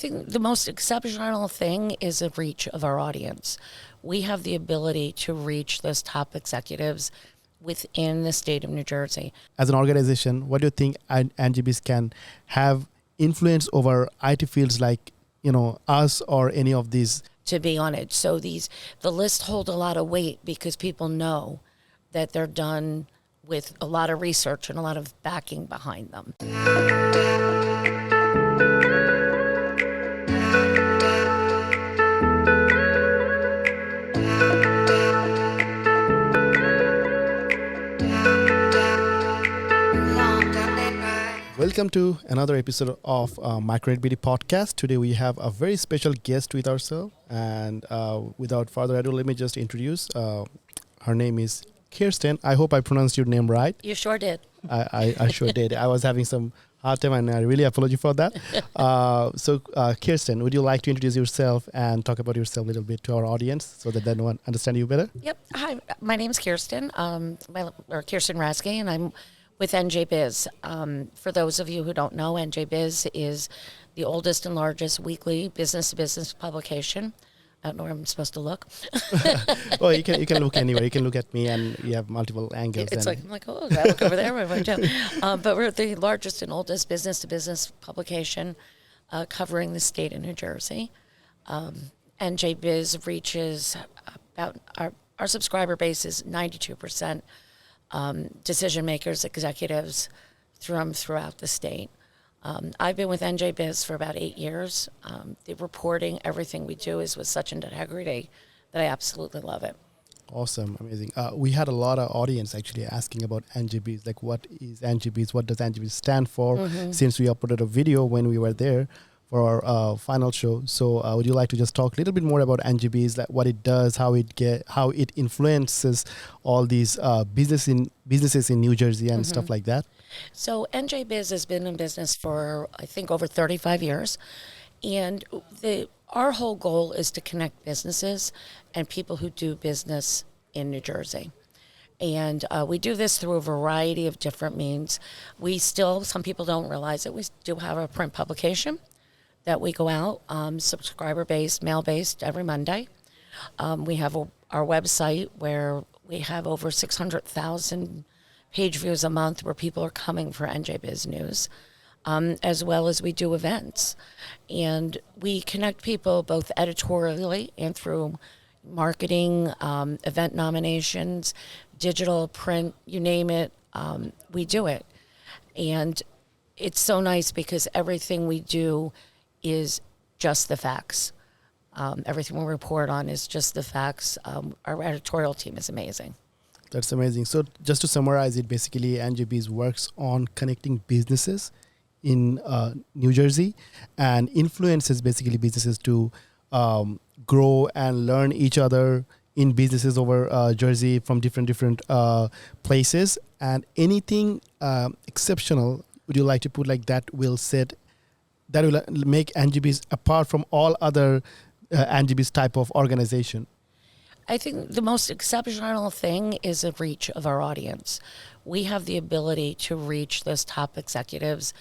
think the most exceptional thing is the reach of our audience. We have the ability to reach those top executives within the state of New Jersey. As an organization, what do you think NJBIZ can have influence over IT fields like, us or any of these? To be on it. So the lists hold a lot of weight because people know that they're done with a lot of research and a lot of backing behind them. Welcome to another episode of Micronetbd Podcast. Today we have a very special guest with ourselves, and without further ado, let me just introduce. Her name is Kirsten. I hope I pronounced your name right. You sure did. I sure did. I was having some hard time, and I really apologize for that. So, Kirsten, would you like to introduce yourself and talk about yourself a little bit to our audience so that they understand you better? Yep. Hi, my name is Kirsten, Kirsten Rasky, and I'm with NJBIZ. For those of you who don't know, NJBIZ is the oldest and largest weekly business-to-business publication. I don't know where I'm supposed to look. Well, you can look anywhere. You can look at me, and you have multiple angles. It's I'm like, oh, I look over there. But we're the largest and oldest business-to-business publication covering the state of New Jersey. NJBIZ reaches about our subscriber base is 92%. Decision makers, executives throughout the state. I've been with NJBIZ for about 8 years. The reporting, everything we do is with such integrity that I absolutely love it. Awesome, amazing. We had a lot of audience actually asking about NJBIZ, like what is NJBIZ, what does NJBIZ stand for, since we uploaded a video when we were there for our final show. So would you like to just talk a little bit more about NJBIZ, like what it does, how it influences all these businesses in New Jersey and stuff like that? So NJBIZ has been in business for, I think, over 35 years. And our whole goal is to connect businesses and people who do business in New Jersey. And we do this through a variety of different means. Some people don't realize it, we do have a print publication that we go out, subscriber-based, mail-based, every Monday. We have our website where we have over 600,000 page views a month where people are coming for NJBIZ news, as well as we do events. And we connect people both editorially and through marketing, event nominations, digital, print, you name it, we do it. And it's so nice because everything we do is just the facts. Everything we report on is just the facts. Our editorial team is amazing. That's amazing. So just to summarize it, basically NJBIZ works on connecting businesses in New Jersey and influences basically businesses to grow and learn each other in businesses over Jersey from different places. And anything exceptional would you like to put like that will make NJBIZ apart from all other NJBIZ type of organization? I think the most exceptional thing is the reach of our audience. We have the ability to reach those top executives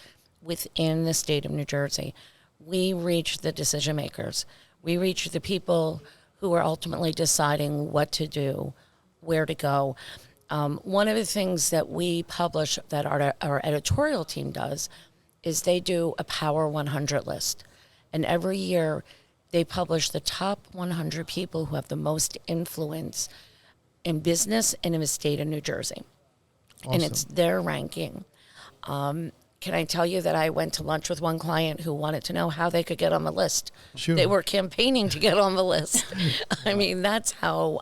within the state of New Jersey. We reach the decision makers. We reach the people who are ultimately deciding what to do, where to go. One of the things that we publish that our editorial team does is they do a Power 100 list. And every year they publish the top 100 people who have the most influence in business and in the state of New Jersey. Awesome. And it's their ranking. Can I tell you that I went to lunch with one client who wanted to know how they could get on the list? Sure. They were campaigning to get on the list. I mean, that's how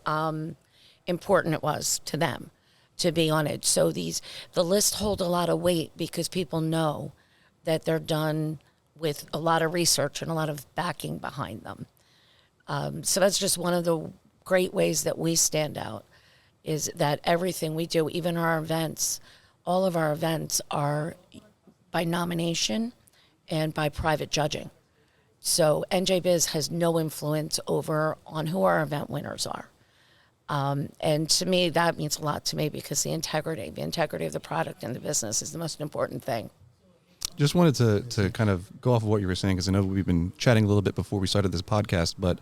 important it was to them to be on it. So the lists hold a lot of weight because people know that they're done with a lot of research and a lot of backing behind them. So that's just one of the great ways that we stand out, is that everything we do, even our events, all of our events are by nomination and by private judging. So NJBIZ has no influence on who our event winners are. And to me, that means a lot to me because the integrity of the product and the business is the most important thing. just wanted to kind of go off of what you were saying, because I know we've been chatting a little bit before we started this podcast, but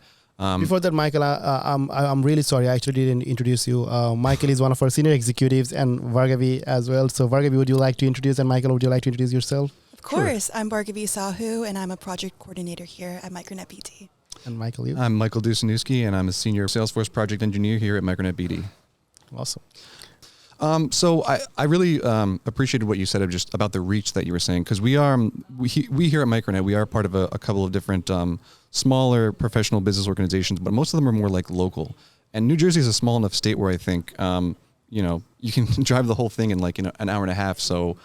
before that, Michael, I'm really sorry. I actually didn't introduce you. Michael is one of our senior executives, and Bhargavi as well. So Bhargavi, would you like to introduce, and Michael, would you like to introduce yourself? Of course. Sure. I'm Bhargavi Sahu, and I'm a project coordinator here at Micronetbd. And Michael, you? I'm Michael Dusanowski, and I'm a senior Salesforce project engineer here at Micronetbd. Awesome. So I really appreciated what you said just about the reach that you were saying, because we here at Micronet, we are part of a couple of different smaller professional business organizations, but most of them are more like local. And New Jersey is a small enough state where I think you can drive the whole thing in like an hour and a half. So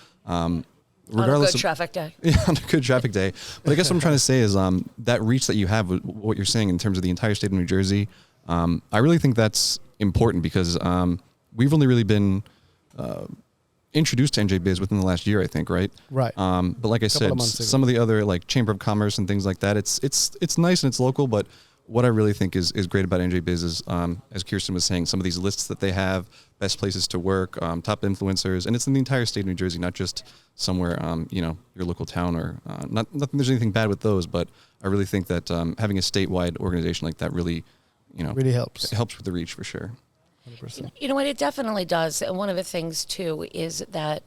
regardless on a good traffic day. Yeah, on a good traffic day. But I guess what I'm trying to say is that reach that you have, what you're saying in terms of the entire state of New Jersey, I really think that's important, because we've only really been introduced to NJBIZ within the last year, I think, right? Right. But like I said, some of the other like Chamber of Commerce and things like that, it's nice and it's local. But what I really think is great about NJBIZ is, as Kirsten was saying, some of these lists that they have, best places to work, top influencers, and it's in the entire state of New Jersey, not just somewhere, your local town, or not there's anything bad with those, but I really think that having a statewide organization like that really helps. It helps with the reach for sure. 100%. You know what, it definitely does. And one of the things, too, is that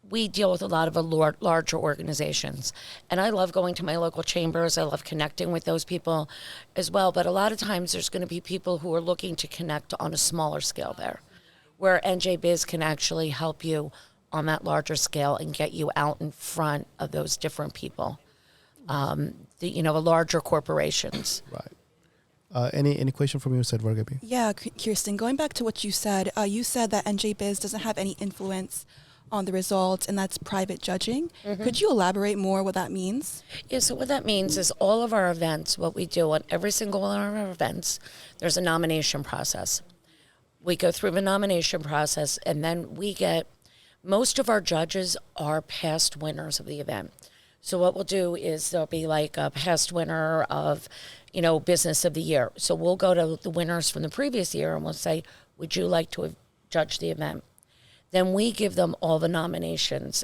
we deal with a lot of larger organizations. And I love going to my local chambers. I love connecting with those people as well. But a lot of times there's going to be people who are looking to connect on a smaller scale there, where NJBIZ can actually help you on that larger scale and get you out in front of those different people, the larger corporations. Right. Any question from your side, Bhargavi? Yeah, Kirsten, going back to what you said that NJBIZ doesn't have any influence on the results, and that's private judging. Mm-hmm. Could you elaborate more what that means? Yeah, so what that means is all of our events, what we do on every single one of our events, there's a nomination process. We go through the nomination process, and then most of our judges are past winners of the event. So what we'll do is there'll be like a past winner of, business of the year. So we'll go to the winners from the previous year and we'll say, would you like to have judged the event? Then we give them all the nominations.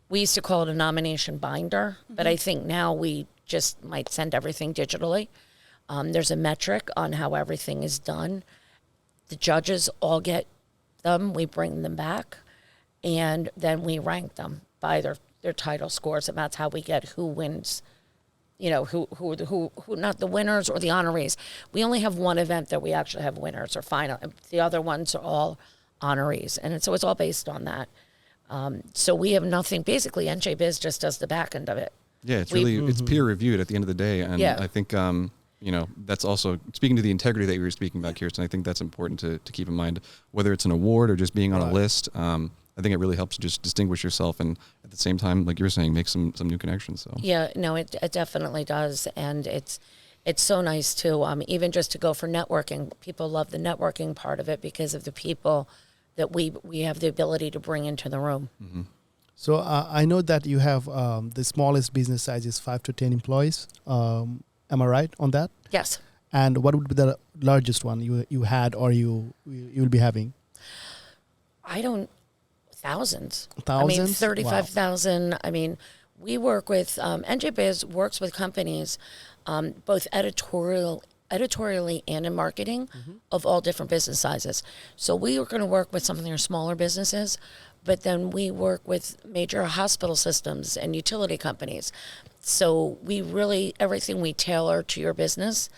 We used to call it a nomination binder, but I think now we just might send everything digitally. There's a metric on how everything is done. The judges all get them. We bring them back, and then we rank them by their title scores, and that's how we get who wins. Who not the winners or the honorees. We only have one event that we actually have winners or final. The other ones are all honorees, and so it's all based on that. So we have nothing. Basically, NJBIZ just does the back end of it. Yeah, it's peer reviewed at the end of the day, and I think that's also speaking to the integrity that you were speaking about, Kirsten. I think that's important to keep in mind, whether it's an award or just being on a list. I think it really helps just distinguish yourself, and at the same time, like you were saying, make some new connections. So yeah, no, it definitely does, and it's so nice too. Even just to go for networking, people love the networking part of it because of the people that we have the ability to bring into the room. Mm-hmm. So I know that you have the smallest business size is 5 to 10 employees. Am I right on that? Yes. And what would be the largest one you had or you will be having? Thousands. Thousands? I mean, 35,000. Wow. I mean, we work with, NJBIZ works with companies, both editorially and in marketing of all different business sizes. So we are going to work with some of their smaller businesses, but then we work with major hospital systems and utility companies. So we really, everything we tailor to your business,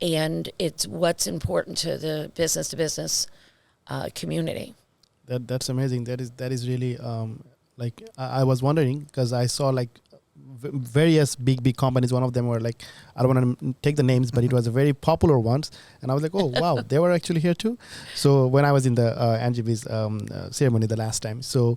and it's what's important to the business-to-business community. That's amazing. That is really I was wondering because I saw various big companies. One of them were I don't want to take the names, but it was a very popular ones, and I was like, oh wow, they were actually here too. So when I was in the NJBIZ ceremony the last time, so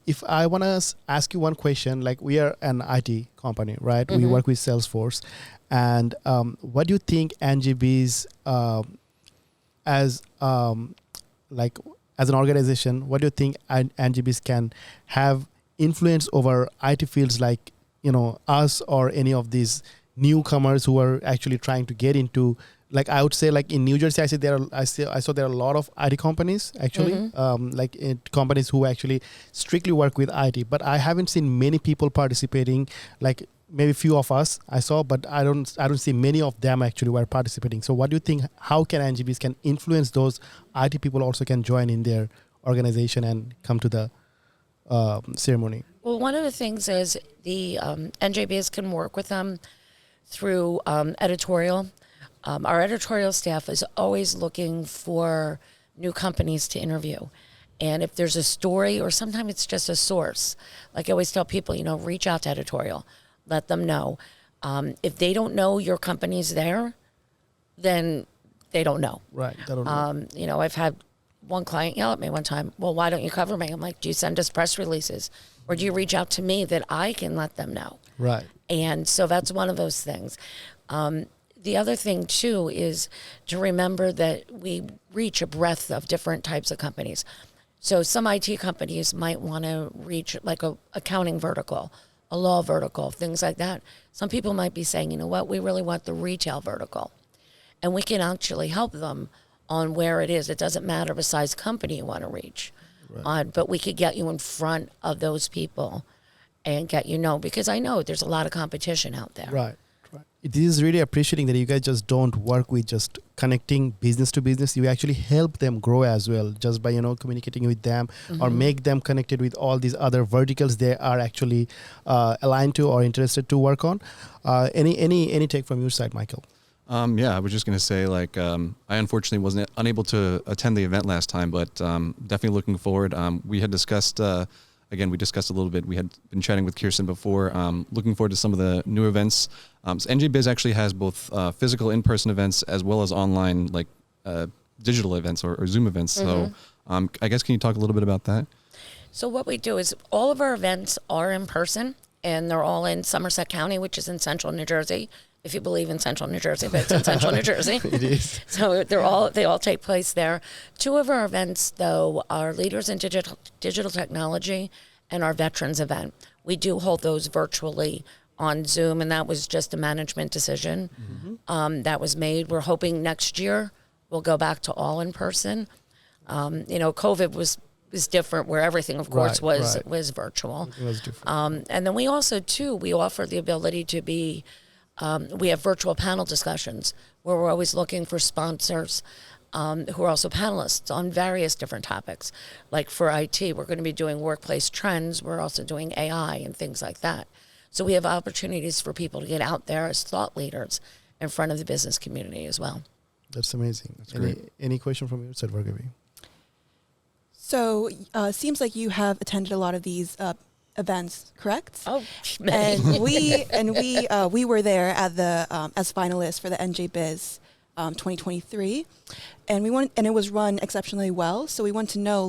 if I want to ask you one question, we are an IT company, right? Mm-hmm. We work with Salesforce, and what do you think NJBIZ as an organization, what do you think NJBIZ can have influence over IT fields us or any of these newcomers who are actually trying to get into like I would say, like in New Jersey, I saw there are a lot of IT companies actually, companies who actually strictly work with IT. But I haven't seen many people participating. Like maybe few of us I saw, but I don't see many of them actually were participating. So what do you think? How can NJBIZ can influence those IT people also can join in their organization and come to the ceremony? Well, one of the things is the NJBIZ can work with them through editorial. Our editorial staff is always looking for new companies to interview. And if there's a story, or sometimes it's just a source, like I always tell people, reach out to editorial, let them know. If they don't know your company's there, then they don't know. Right. They don't know. I've had one client yell at me one time, well, why don't you cover me? I'm like, do you send us press releases? Or do you reach out to me that I can let them know? Right. And so that's one of those things. The other thing, too, is to remember that we reach a breadth of different types of companies. So some IT companies might want to reach like a accounting vertical, a law vertical, things like that. Some people might be saying, you know what, we really want the retail vertical. And we can actually help them on where it is. It doesn't matter the size company you want to reach. Right. But we could get you in front of those people and get because I know there's a lot of competition out there. Right. It is really appreciating that you guys just don't work with just connecting business to business. You actually help them grow as well, just by communicating with them or make them connected with all these other verticals they are actually aligned to or interested to work on. Any take from your side, Michael? Yeah, I was just going to say, I unfortunately wasn't unable to attend the event last time, but definitely looking forward. We had discussed. Again, we discussed a little bit. We had been chatting with Kirsten before. Looking forward to some of the new events. So NJBIZ actually has both physical in-person events as well as online, digital events or Zoom events. So I guess, can you talk a little bit about that? So what we do is all of our events are in person, and they're all in Somerset County, which is in central New Jersey. If you believe in central New Jersey, but it's in central New Jersey. It is. So they all take place there. Two of our events, though, are Leaders in Digital Technology and our Veterans event. We do hold those virtually on Zoom, and that was just a management decision that was made. We're hoping next year we'll go back to all in person. COVID was different, where everything, of course, was virtual. It was different. And then we also, too, we offer the ability to be. We have virtual panel discussions where we're always looking for sponsors who are also panelists on various different topics. Like for IT, we're going to be doing workplace trends. We're also doing AI and things like that. So we have opportunities for people to get out there as thought leaders in front of the business community as well. That's amazing. That's great. Any question from your side, Vargavi? So seems like you have attended a lot of these events, correct? Oh, many. And we were there at the as finalists for the NJBIZ 2023, and it was run exceptionally well. So we want to know,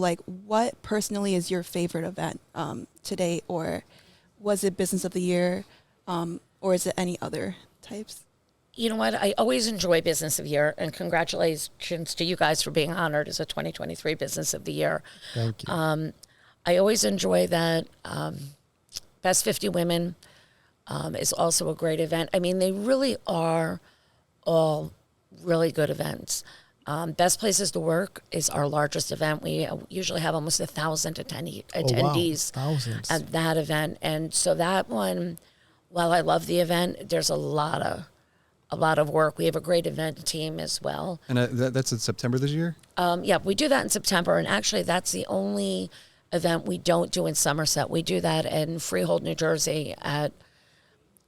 what personally is your favorite event to date, or was it Business of the Year, or is it any other types? You know what? I always enjoy Business of the Year, and congratulations to you guys for being honored as a 2023 Business of the Year. Thank you. I always enjoy that. Best 50 Women is also a great event. I mean, they really are all really good events. Best Places to Work is our largest event. We usually have almost 1,000 attendees at that event. And so that one, while I love the event, there's a lot of work. We have a great event team as well. And that's in September this year? Yeah, we do that in September. And actually, that's the only event we don't do in Somerset. We do that in Freehold, New Jersey at,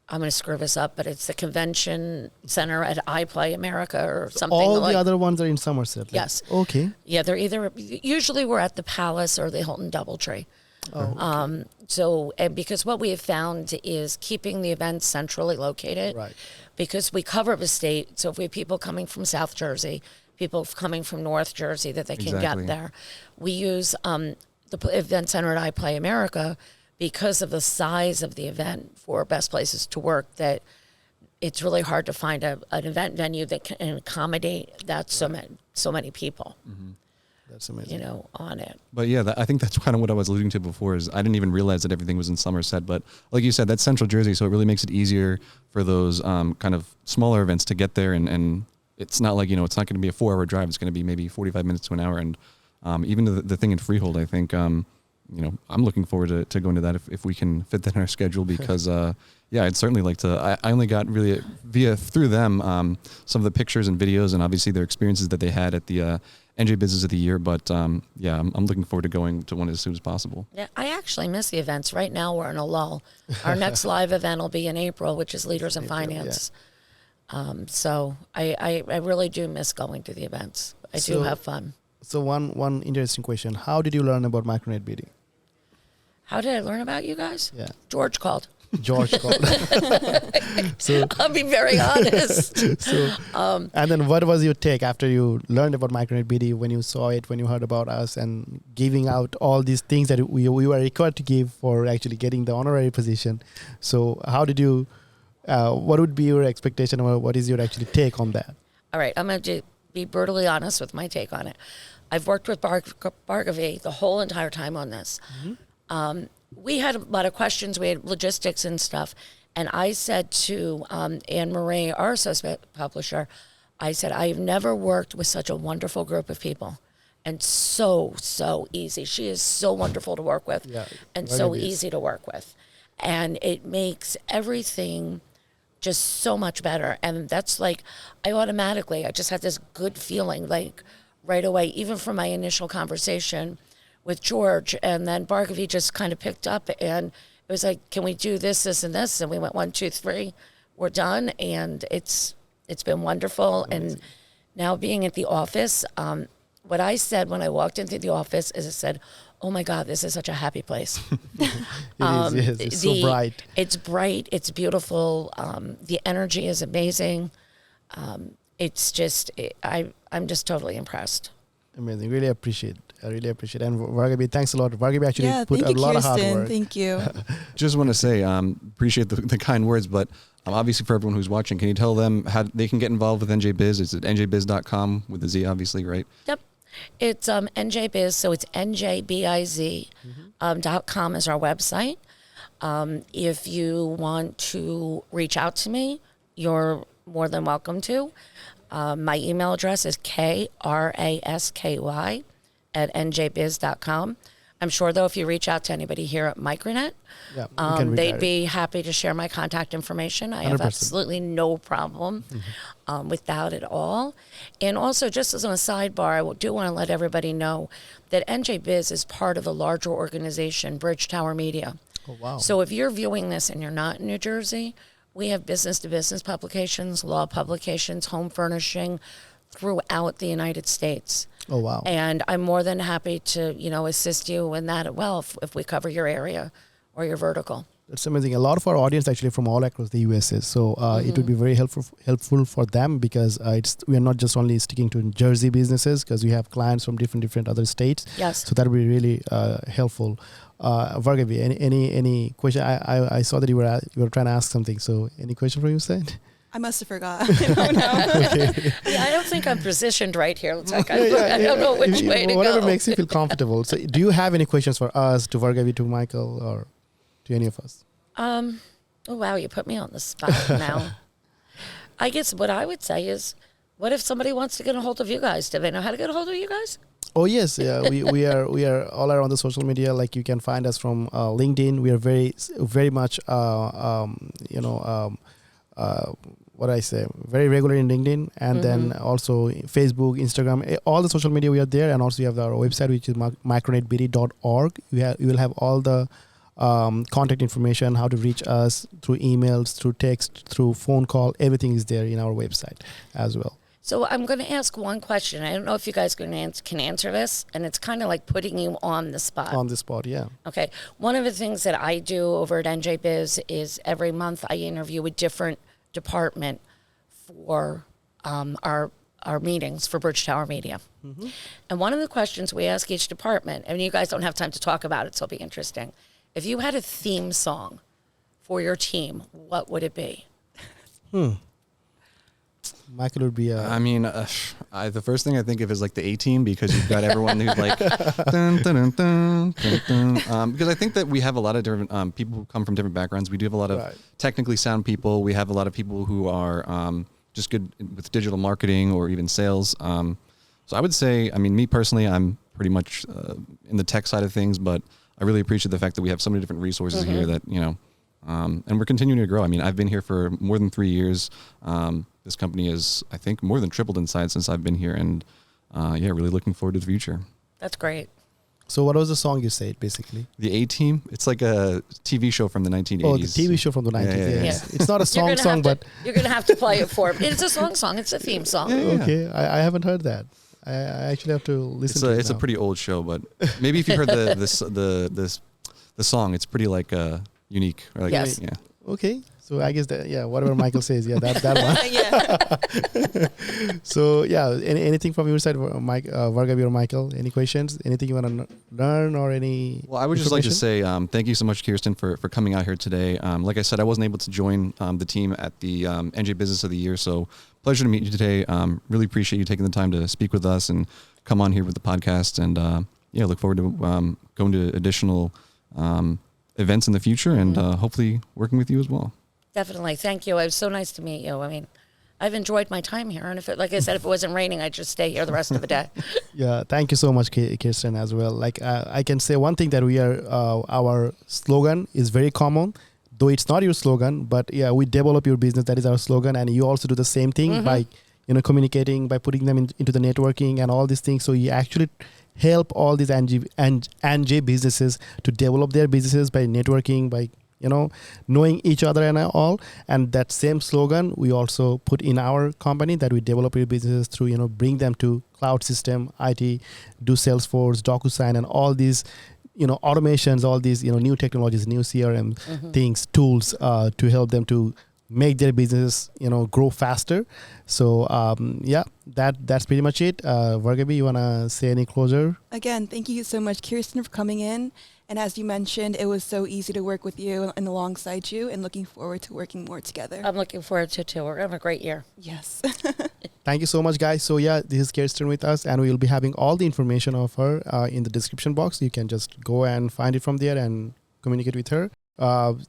I'm going to screw this up, but it's the convention center at iPlay America or something. All the other ones are in Somerset. Yes. Okay. Yeah, they're usually we're at the Palace or the Hilton Doubletree. Oh, okay. And because what we have found is keeping the events centrally located. Right. Because we cover the state. So if we have people coming from South Jersey, people coming from North Jersey that they can get there. We use the event center at iPlay America because of the size of the event for Best Places to Work, that it's really hard to find an event venue that can accommodate that so many people. Mm-hmm. That's amazing. On it. But yeah, I think that's kind of what I was alluding to before, is I didn't even realize that everything was in Somerset. But like you said, that's Central Jersey, so it really makes it easier for those kind of smaller events to get there and it's not like, it's not going to be a 4-hour drive. It's going to be maybe 45 minutes to an hour. And even the thing in Freehold, I think, I'm looking forward to going to that if we can fit that in our schedule because, I'd certainly like to. I only got really through them some of the pictures and videos and obviously their experiences that they had at the NJBIZ of the year. But I'm looking forward to going to one as soon as possible. Yeah, I actually miss the events. Right now we're in a lull. Our next live event will be in April, which is Leaders in Finance. Yeah. So I really do miss going to the events. I do have fun. So one interesting question. How did you learn about Micronetbd? How did I learn about you guys? Yeah. George called. So I'll be very honest. And then what was your take after you learned about Micronetbd, when you saw it, when you heard about us and giving out all these things that we were required to give for actually getting the honorary position? So how did you, what would be your expectation or what is your actually take on that? All right, I'm going to be brutally honest with my take on it. I've worked with Bhargavi the whole entire time on this. Mm-hmm. We had a lot of questions. We had logistics and stuff. And I said to Anne Marie, our associate publisher, I said, I've never worked with such a wonderful group of people. And so easy. She is so wonderful to work with and so easy to work with. And it makes everything just so much better. And that's like, I just had this good feeling, like right away, even from my initial conversation with George, and then Bhargavi just kind of picked up and it was like, can we do this, this, and this? And we went 1, 2, 3, we're done. And it's been wonderful. Amazing. And now being at the office, what I said when I walked into the office is I said, oh my God, this is such a happy place. It is, yes. It's so bright. It's bright, it's beautiful. The energy is amazing. It's just, I'm just totally impressed. Amazing. I really appreciate. And Bhargavi, thanks a lot. Bhargavi actually put a lot of hard work. Thank you. Just want to say, appreciate the kind words, but obviously for everyone who's watching, can you tell them how they can get involved with NJBIZ? Is it njbiz.com with the Z, obviously, right? Yep. It's NJBIZ, so it's NJBIZ .com is our website. If you want to reach out to me, you're more than welcome to. My email address is krasky@njbiz.com. I'm sure, though, if you reach out to anybody here at Micronet, they'd be happy to share my contact information. I 100%. Have absolutely no problem with that at all. And also, just as on a sidebar, I do want to let everybody know that NJBIZ is part of a larger organization, Bridge Tower Media. Oh, wow. So if you're viewing this and you're not in New Jersey, we have business-to-business publications, law publications, home furnishing throughout the United States. Oh, wow. And I'm more than happy to, assist you in that as well if we cover your area or your vertical. That's amazing. A lot of our audience actually from all across the USA. So it would be very helpful for them because we are not just only sticking to Jersey businesses because we have clients from different other states. Yes. So that would be really helpful. Bhargavi, any question? I saw that you were trying to ask something. So any question from your side? I must have forgot. I don't know. Okay. I don't think I'm positioned right here. It's like I don't know which way to whatever go. makes you feel comfortable. So do you have any questions for us, to Bhargavi, to Michael, or to any of us? Oh, wow, you put me on the spot now. I guess what I would say is, what if somebody wants to get a hold of you guys? Do they know how to get a hold of you guys? Oh yes, yeah. we are all around the social media. Like you can find us from LinkedIn. We are very much very regular in LinkedIn, and then also Facebook, Instagram, all the social media we are there, and also you have our website, which is micronetbd.org. You will have all the contact information, how to reach us through emails, through text, through phone call. Everything is there in our website as well. So I'm going to ask one question. I don't know if you guys can answer this, and it's kind of like putting you on the spot. On the spot, yeah. Okay. One of the things that I do over at NJBIZ is every month I interview a different department for our meetings for Bridge Tower Media. Mm-hmm. And one of the questions we ask each department, and you guys don't have time to talk about it, so it'll be interesting. If you had a theme song for your team, what would it be? Michael would be the first thing I think of is like the A-Team, because you've got everyone who's like dun, dun, dun, dun, dun, dun. Because I think that we have a lot of different people who come from different backgrounds. We do have a lot of technically sound people. We have a lot of people who are just good with digital marketing or even sales. So I would say, I mean, me personally, I'm pretty much in the tech side of things, but I really appreciate the fact that we have so many different resources here that, and we're continuing to grow. I mean, I've been here for more than 3 years. This company is, I think, more than tripled in size since I've been here, and really looking forward to the future. That's great. So what was the song you said, basically? The A-Team. It's like a TV show from the 1980s. Oh, the TV show from the 90s. Yeah. Yes. It's not a song, but... You're going to have to play it for me. It's a song. It's a theme song. Yeah. Okay, I haven't heard that. I actually have to listen to it. It's a pretty old show, but maybe if you heard the song, it's pretty like unique. Or like, Yes. Yeah. Okay, so I guess that, whatever Michael says, that one. So anything from your side, Mike, Vargavi or Michael? Any questions? Anything you want to learn or any? Well, I would just like to say thank you so much, Kirsten, for coming out here today. Like I said, I wasn't able to join the team at the NJ Business of the Year, so pleasure to meet you today. Really appreciate you taking the time to speak with us and come on here with the podcast, and look forward to going to additional events in the future and hopefully working with you as well. Definitely. Thank you. It was so nice to meet you. I mean, I've enjoyed my time here. And if it wasn't raining, I'd just stay here the rest of the day. Yeah. Thank you so much, Kirsten, as well. Like I can say one thing that we are, our slogan is very common, though it's not your slogan, but we develop your business. That is our slogan. And you also do the same thing by, communicating, by putting them into the networking and all these things. So you actually help all these NJ businesses to develop their businesses by networking, by knowing each other and all. And that same slogan we also put in our company, that we develop your businesses through bring them to cloud system, IT, do Salesforce, DocuSign, and all these automations, all these new technologies, new CRM things, tools to help them to make their business grow faster. So that's pretty much it. Vargavi, you want to say any closer? Again, thank you so much, Kirsten, for coming in. And as you mentioned, it was so easy to work with you and alongside you, and looking forward to working more together. I'm looking forward to it too. We're going to have a great year. Yes. Thank you so much, guys. So this is Kirsten with us, and we will be having all the information of her in the description box. You can just go and find it from there and communicate with her.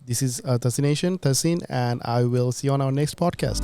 This is Tassin, and I will see you on our next podcast.